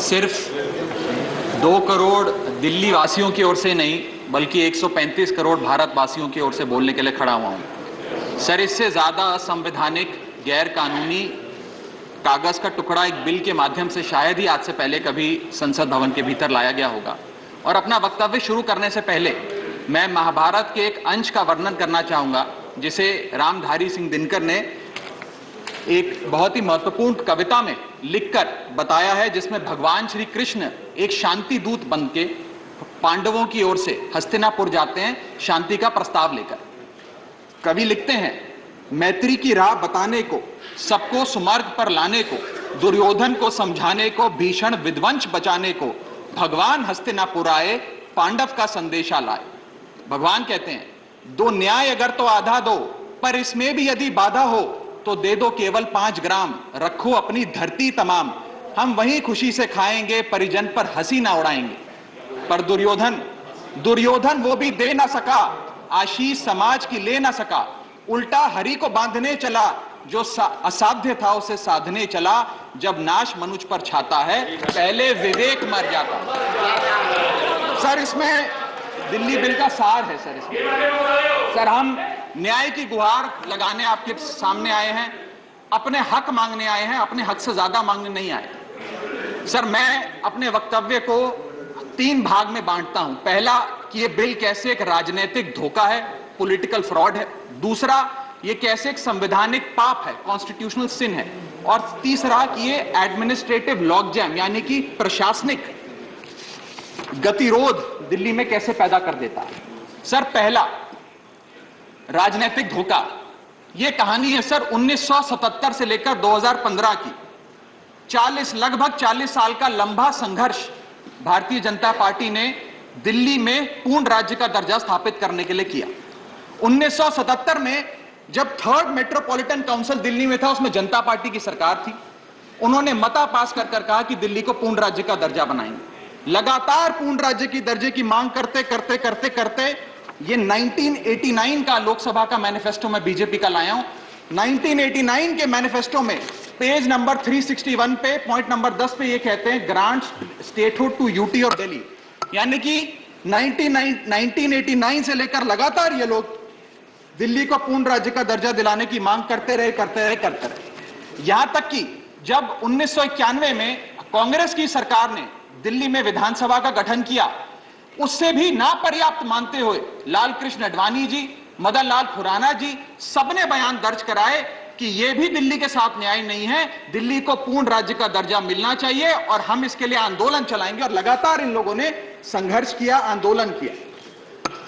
सिर्फ 2 करोड़ दिल्ली वासियों की ओर से नहीं बल्कि 135 करोड़ भारतवासियों की ओर से बोलने के लिए खड़ा हुआ हूं। सर, इससे ज्यादा असंवैधानिक, गैर कानूनी कागज का टुकड़ा एक बिल के माध्यम से शायद ही आज से पहले कभी संसद भवन के भीतर लाया गया होगा। और अपना वक्तव्य शुरू करने से पहले मैं महाभारत के एक अंश का वर्णन करना चाहूंगा जिसे रामधारी सिंह दिनकर ने एक बहुत ही महत्वपूर्ण कविता में लिखकर बताया है, जिसमें भगवान श्री कृष्ण एक शांति दूत बनके पांडवों की ओर से हस्तिनापुर जाते हैं शांति का प्रस्ताव लेकर। कवि लिखते हैं, मैत्री की राह बताने को, सबको सुमार्ग पर लाने को, दुर्योधन को समझाने को, भीषण विध्वंस बचाने को, भगवान हस्तिनापुर आए, पांडव का संदेशा लाए। भगवान कहते हैं, दो न्याय अगर तो आधा दो, पर इसमें भी यदि बाधा हो तो दे दो केवल 5 ग्राम, रखो अपनी धरती तमाम, हम वहीं खुशी से खाएंगे, परिजन पर हंसी ना उड़ाएंगे। पर दुर्योधन वो भी दे ना सका, आशीष समाज की ले ना सका, उल्टा हरि को बांधने चला, जो असाध्य था उसे साधने चला, जब नाश मनुष्य पर छाता है, पहले विवेक मर जाता। सर, इसमें दिल्ली बिल का सार है। सर, हम न्याय की गुहार लगाने आपके सामने आए हैं, अपने हक मांगने आए हैं, अपने हक से ज्यादा मांगने नहीं आए। सर, मैं अपने वक्तव्य को 3 भाग में बांटता हूं। पहला कि ये बिल कैसे एक राजनीतिक धोखा है, पॉलिटिकल फ्रॉड है। दूसरा, ये कैसे एक संवैधानिक पाप है, कॉन्स्टिट्यूशनल सिन है। और तीसरा कि ये एडमिनिस्ट्रेटिव लॉकजैम यानी कि प्रशासनिक गतिरोध दिल्ली में कैसे पैदा कर देता है। सर, पहला राजनीतिक धोखा, यह कहानी है सर 1977 से लेकर 2015 की। लगभग 40 साल का लंबा संघर्ष भारतीय जनता पार्टी ने दिल्ली में पूर्ण राज्य का दर्जा स्थापित करने के लिए किया। 1977 में जब 3rd मेट्रोपॉलिटन काउंसिल दिल्ली में था, उसमें जनता पार्टी की सरकार थी। उन्होंने मता पास कर कहा कि दिल्ली को पूर्ण राज्य का दर्जा बनाएंगे। लगातार पूर्ण राज्य की दर्जे की मांग करते करते करते करते ये 1989 का लोकसभा का मैनिफेस्टो मैं बीजेपी का लाया हूं। 1989 के मैनिफेस्टो में पेज नंबर 361 पे पॉइंट नंबर 10 पे ये कहते हैं, ग्रांट स्टेटहुड टू यूटी और दिल्ली। यानी कि 1989 से लेकर लगातार ये लोग दिल्ली को पूर्ण राज्य का दर्जा दिलाने की मांग करते रहे। यहां तक कि जब 1991 में कांग्रेस की सरकार ने दिल्ली में विधानसभा का गठन किया, उससे भी ना पर्याप्त मानते हुए लाल कृष्ण आडवाणी जी, मदन लाल खुराना जी सबने बयान दर्ज कराए कि यह भी दिल्ली के साथ न्याय नहीं है, दिल्ली को पूर्ण राज्य का दर्जा मिलना चाहिए और हम इसके लिए आंदोलन चलाएंगे। और लगातार इन लोगों ने संघर्ष किया, आंदोलन किया।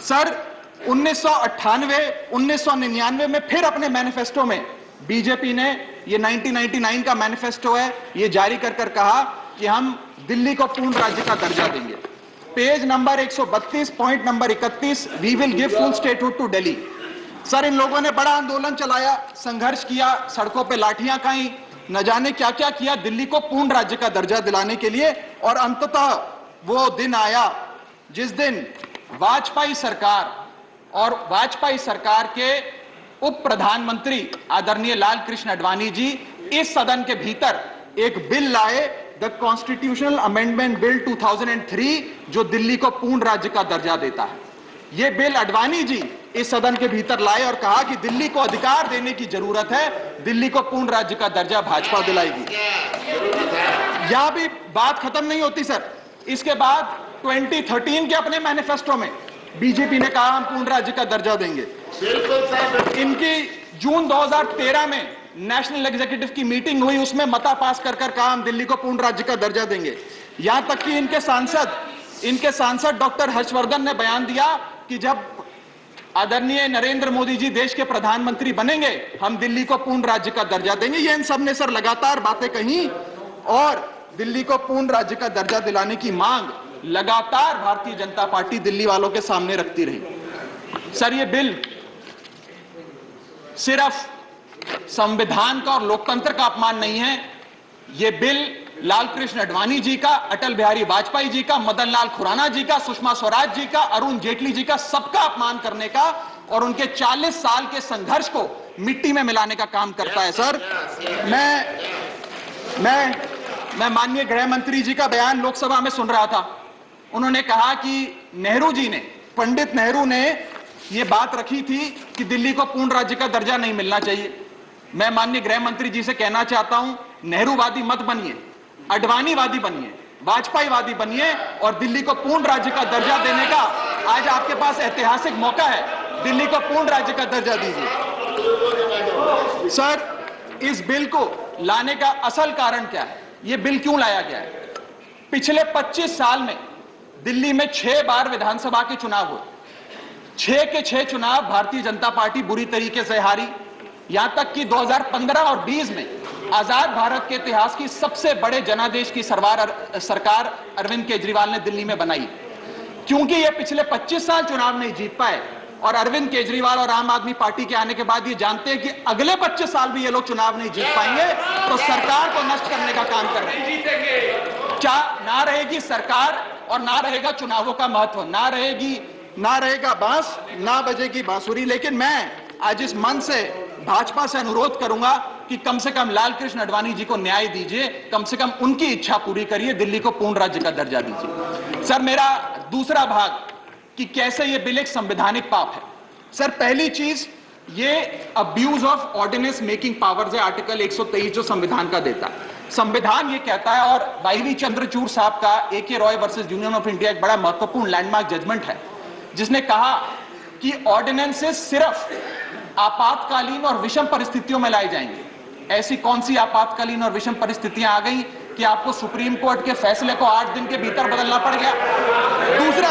सर, 1999 में फिर अपने मैनिफेस्टो में बीजेपी ने, ये 1999 का मैनिफेस्टो है, ये जारी कर कहा कि हम दिल्ली को पूर्ण राज्य का दर्जा देंगे। Page number 132 point number 31, we will give full statehood to Delhi. Sir, इन लोगों ने बड़ा आंदोलन चलाया, संघर्ष किया, सड़कों पे लाठियां खाई, न जाने क्या क्या किया दिल्ली को पूर्ण राज्य का दर्जा दिलाने के लिए। और अंततः वो दिन आया जिस दिन वाजपेयी सरकार के उप प्रधानमंत्री आदरणीय लाल कृष्ण आडवाणी जी इस सदन के भीतर एक बिल लाए, द कॉन्स्टिट्यूशनल अमेंडमेंट बिल 2003, जो दिल्ली को पूर्ण राज्य का दर्जा देता है। यह बिल आडवाणी जी इस सदन के भीतर लाए और कहा कि दिल्ली को अधिकार देने की जरूरत है, दिल्ली को पूर्ण राज्य का दर्जा भाजपा दिलाएगी। यहां भी बात खत्म नहीं होती सर। इसके बाद 2013 के अपने मैनिफेस्टो में बीजेपी ने कहा हम पूर्ण राज्य का दर्जा देंगे। इनकी जून 2013 में नेशनल एग्जीक्यूटिव की मीटिंग हुई, उसमें मता पास कर कहा हम दिल्ली को पूर्ण राज्य का दर्जा देंगे। यहां तक कि इनके सांसद डॉक्टर हर्षवर्धन ने बयान दिया कि जब आदरणीय नरेंद्र मोदी जी देश के प्रधानमंत्री बनेंगे, हम दिल्ली को पूर्ण राज्य का दर्जा देंगे। ये इन सब ने सर लगातार बातें कही और दिल्ली को पूर्ण राज्य का दर्जा दिलाने की मांग लगातार भारतीय जनता पार्टी दिल्ली वालों के सामने रखती रही। सर, ये बिल सिर्फ संविधान का और लोकतंत्र का अपमान नहीं है, यह बिल लाल कृष्ण आडवाणी जी का, अटल बिहारी वाजपेयी जी का, मदन लाल खुराना जी का, सुषमा स्वराज जी का, अरुण जेटली जी का, सबका अपमान करने का और उनके 40 साल के संघर्ष को मिट्टी में मिलाने का काम करता है। सर, मैं मैं माननीय गृह मंत्री जी का बयान लोकसभा में सुन रहा था। उन्होंने कहा कि नेहरू जी ने, पंडित नेहरू ने यह बात रखी थी कि दिल्ली को पूर्ण राज्य का दर्जा नहीं मिलना चाहिए। मैं माननीय गृह मंत्री जी से कहना चाहता हूं, नेहरूवादी मत बनिए, अडवाणीवादी बनिए, वाजपेयीवादी बनिए और दिल्ली को पूर्ण राज्य का दर्जा देने का आज आपके पास ऐतिहासिक मौका है। दिल्ली को पूर्ण राज्य का दर्जा दीजिए। सर, इस बिल को लाने का असल कारण क्या है? यह बिल क्यों लाया गया है? पिछले 25 साल में दिल्ली में 6 बार विधानसभा के चुनाव हुए। 6 के 6 चुनाव भारतीय जनता पार्टी बुरी तरीके से हारी। यहां तक कि 2015 और 20 में आजाद भारत के इतिहास की सबसे बड़े जनादेश की सरकार अरविंद केजरीवाल ने दिल्ली में बनाई। क्योंकि ये पिछले 25 साल चुनाव नहीं जीत पाए और अरविंद केजरीवाल और आम आदमी पार्टी के आने के बाद ये जानते हैं कि अगले 25 साल भी ये लोग चुनाव नहीं जीत पाएंगे, तो सरकार को नष्ट करने का काम कर रहे हैं। क्या ना रहेगी सरकार और ना रहेगा चुनावों का महत्व, ना रहेगा बांस, ना बजेगी बांसुरी। लेकिन मैं आज इस मंच से भाजपा से अनुरोध करूंगा कि कम से कम लालकृष्ण आडवाणी जी को न्याय दीजिए, कम से कम उनकी इच्छा पूरी करिए, दिल्ली को पूर्ण राज्य का दर्जा दीजिए। सर, मेरा दूसरा भाग कि कैसे ये बिल एक संवैधानिक पाप है। सर, पहली चीज, ये abuse of ordinance making powers है, आर्टिकल 123 जो संविधान का देता है। संविधान ये कहता है, और वाईवी चंद्रचूड़ साहब का AK Roy versus union of India एक बड़ा महत्वपूर्ण लैंडमार्क जजमेंट है, जिसने कहा कि ऑर्डिनेंसेस सिर्फ आपातकालीन और विषम परिस्थितियों में लाए जाएंगे। ऐसी कौन सी आपातकालीन और विषम परिस्थितियां आ गई कि आपको सुप्रीम कोर्ट के फैसले को 8 दिन के भीतर बदलना पड़ गया? दूसरा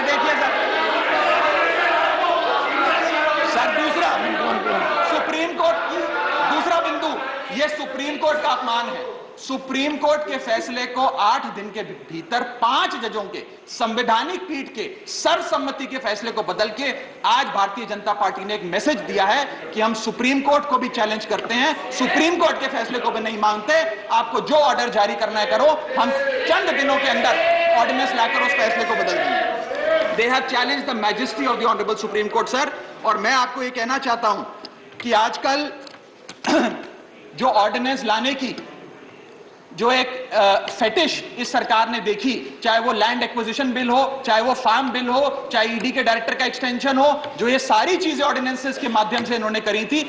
देखिए सुप्रीम कोर्ट की दूसरा बिंदु, यह सुप्रीम कोर्ट का अपमान है। सुप्रीम कोर्ट के फैसले को 8 दिन के भीतर 5 जजों के संवैधानिक पीठ के सर्वसम्मति के फैसले को बदल के आज भारतीय जनता पार्टी ने एक मैसेज दिया है कि हम सुप्रीम कोर्ट को भी चैलेंज करते हैं, सुप्रीम कोर्ट के फैसले को भी नहीं मांगते, आपको जो ऑर्डर जारी करना है करो, हम चंद दिनों के अंदर ऑर्डिनेंस लाकर उस फैसले को बदल देंगे। They have challenged the majesty of the honourable supreme court. Sir, और मैं आपको ये कहना चाहता हूं कि आजकल जो ऑर्डिनेंस लाने की जो एक फेटिश इस सरकार ने देखी, चाहे वो लैंड एक्विजिशन बिल हो, चाहे वो फार्म बिल हो, चाहे ईडी के डायरेक्टर का एक्सटेंशन हो, जो ये सारी चीजें ऑर्डिनेंसेस के माध्यम से इन्होंने करी थी।